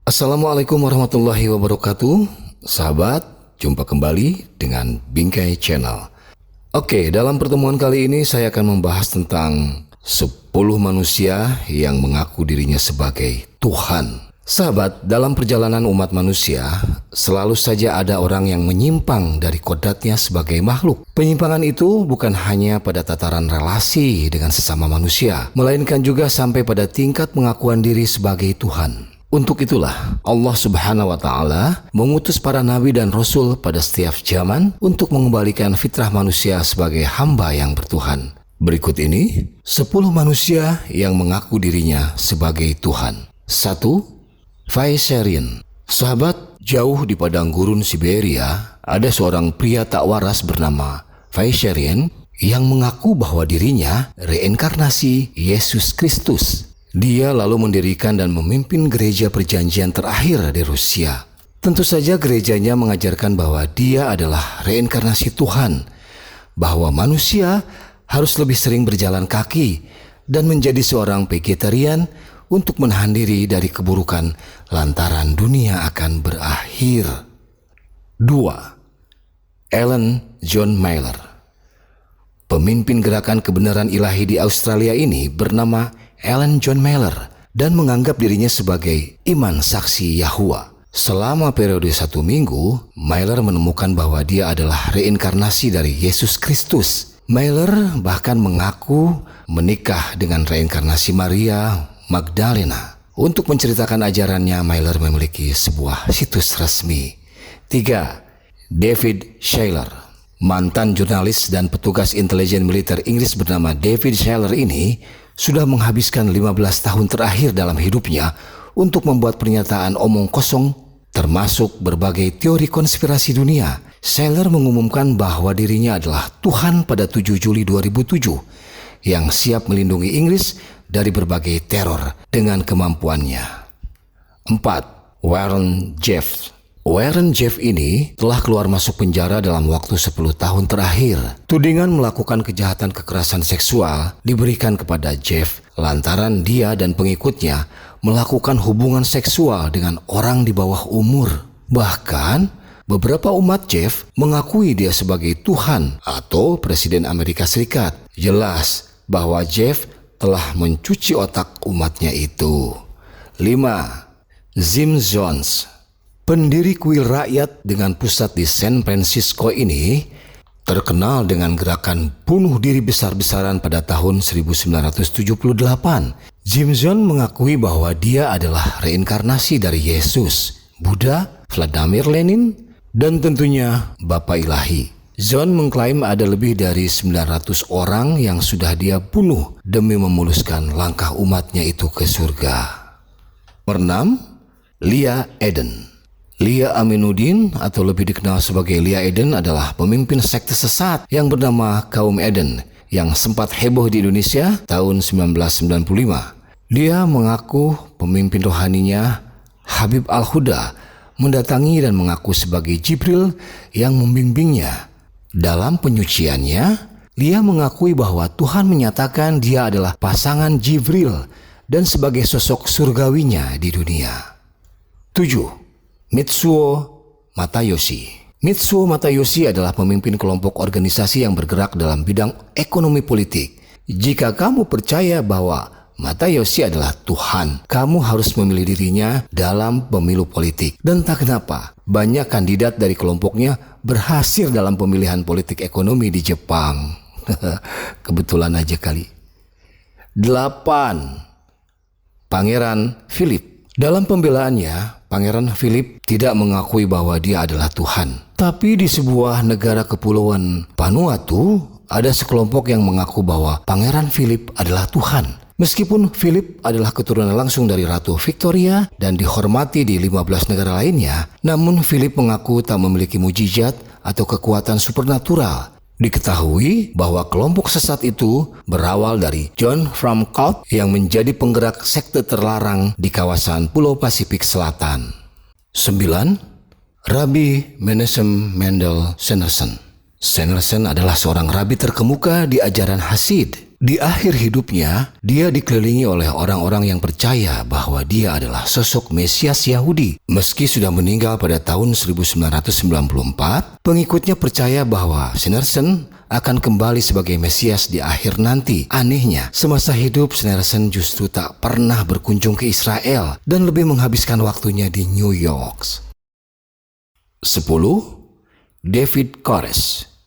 Assalamualaikum warahmatullahi wabarakatuh. Sahabat, jumpa kembali dengan Bingkai Channel. Oke, dalam pertemuan kali ini saya akan membahas tentang 10 manusia yang mengaku dirinya sebagai Tuhan. Sahabat, dalam perjalanan umat manusia, selalu saja ada orang yang menyimpang dari kodratnya sebagai makhluk. Penyimpangan itu bukan hanya pada tataran relasi dengan sesama manusia, melainkan juga sampai pada tingkat pengakuan diri sebagai Tuhan. Untuk itulah Allah Subhanahu wa Ta'ala mengutus para nabi dan rasul pada setiap zaman untuk mengembalikan fitrah manusia sebagai hamba yang bertuhan. Berikut ini 10 manusia yang mengaku dirinya sebagai Tuhan. 1. Vaisherion. Sahabat, jauh di padang gurun Siberia, ada seorang pria tak waras bernama Vaisherion yang mengaku bahwa dirinya reinkarnasi Yesus Kristus. Dia lalu mendirikan dan memimpin gereja perjanjian terakhir di Rusia. Tentu saja gerejanya mengajarkan bahwa dia adalah reinkarnasi Tuhan, bahwa manusia harus lebih sering berjalan kaki dan menjadi seorang vegetarian untuk menahan diri dari keburukan lantaran dunia akan berakhir. 2. Ellen John Mailer. Pemimpin gerakan kebenaran ilahi di Australia ini bernama Ellen John Mailer dan menganggap dirinya sebagai iman saksi Yahwa. Selama periode 1 minggu, Mailer menemukan bahwa dia adalah reinkarnasi dari Yesus Kristus. Mailer bahkan mengaku menikah dengan reinkarnasi Maria Magdalena. Untuk menceritakan ajarannya, Mailer memiliki sebuah situs resmi. 3. David Shayler. Mantan jurnalis dan petugas intelijen militer Inggris bernama David Shayler ini sudah menghabiskan 15 tahun terakhir dalam hidupnya untuk membuat pernyataan omong kosong termasuk berbagai teori konspirasi dunia. Shayler mengumumkan bahwa dirinya adalah Tuhan pada 7 Juli 2007 yang siap melindungi Inggris dari berbagai teror dengan kemampuannya. 4. Warren Jeffs. Warren Jeffs ini telah keluar masuk penjara dalam waktu 10 tahun terakhir. Tudingan melakukan kejahatan kekerasan seksual diberikan kepada Jeffs lantaran dia dan pengikutnya melakukan hubungan seksual dengan orang di bawah umur. Bahkan, beberapa umat Jeffs mengakui dia sebagai Tuhan atau Presiden Amerika Serikat. Jelas bahwa Jeffs telah mencuci otak umatnya itu. 5. Jim Jones. Pendiri kuil rakyat dengan pusat di San Francisco ini terkenal dengan gerakan bunuh diri besar-besaran pada tahun 1978. Jim Jones mengakui bahwa dia adalah reinkarnasi dari Yesus, Buddha, Vladimir Lenin, dan tentunya Bapa Ilahi. Jones mengklaim ada lebih dari 900 orang yang sudah dia bunuh demi memuluskan langkah umatnya itu ke surga. 6. Leah Eden. Leah Aminuddin atau lebih dikenal sebagai Leah Eden adalah pemimpin sekte sesat yang bernama Kaum Eden yang sempat heboh di Indonesia tahun 1995. Dia mengaku pemimpin rohaninya Habib Al-Huda mendatangi dan mengaku sebagai Jibril yang membimbingnya. Dalam penyuciannya, Leah mengakui bahwa Tuhan menyatakan dia adalah pasangan Jibril dan sebagai sosok surgawinya di dunia. 7. Mitsuo Matayoshi. Mitsuo Matayoshi adalah pemimpin kelompok organisasi yang bergerak dalam bidang ekonomi politik. Jika kamu percaya bahwa Matayoshi adalah Tuhan, kamu harus memilih dirinya dalam pemilu politik. Dan tak kenapa, banyak kandidat dari kelompoknya berhasil dalam pemilihan politik ekonomi di Jepang. Kebetulan aja kali. 8. Pangeran Philip. Dalam pembelaannya, Pangeran Philip tidak mengakui bahwa dia adalah Tuhan. Tapi di sebuah negara kepulauan Vanuatu, ada sekelompok yang mengaku bahwa Pangeran Philip adalah Tuhan. Meskipun Philip adalah keturunan langsung dari Ratu Victoria dan dihormati di 15 negara lainnya, namun Philip mengaku tak memiliki mujizat atau kekuatan supernatural. Diketahui bahwa kelompok sesat itu berawal dari John Fromcott yang menjadi penggerak sekte terlarang di kawasan Pulau Pasifik Selatan. 9. Rabbi Menachem Mendel Sanderson. Sanderson adalah seorang rabi terkemuka di ajaran Hasid. Di akhir hidupnya, dia dikelilingi oleh orang-orang yang percaya bahwa dia adalah sosok Mesias Yahudi. Meski sudah meninggal pada tahun 1994, pengikutnya percaya bahwa Schneerson akan kembali sebagai Mesias di akhir nanti. Anehnya, semasa hidup Schneerson justru tak pernah berkunjung ke Israel dan lebih menghabiskan waktunya di New York. 10. David Koresh.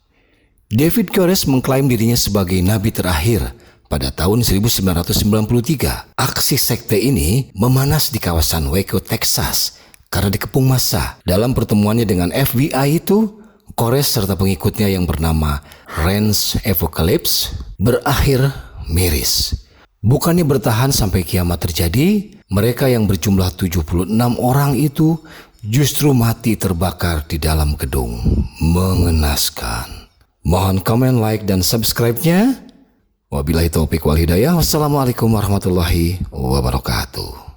David Koresh mengklaim dirinya sebagai nabi terakhir pada tahun 1993. Aksi sekte ini memanas di kawasan Waco, Texas karena dikepung massa. Dalam pertemuannya dengan FBI itu, Koresh serta pengikutnya yang bernama Range Apocalypse berakhir miris. Bukannya bertahan sampai kiamat terjadi, mereka yang berjumlah 76 orang itu justru mati terbakar di dalam gedung. Mengenaskan. Mohon komen, like, dan subscribe-nya. Wabillahi taufiq wal hidayah. Wassalamualaikum warahmatullahi wabarakatuh.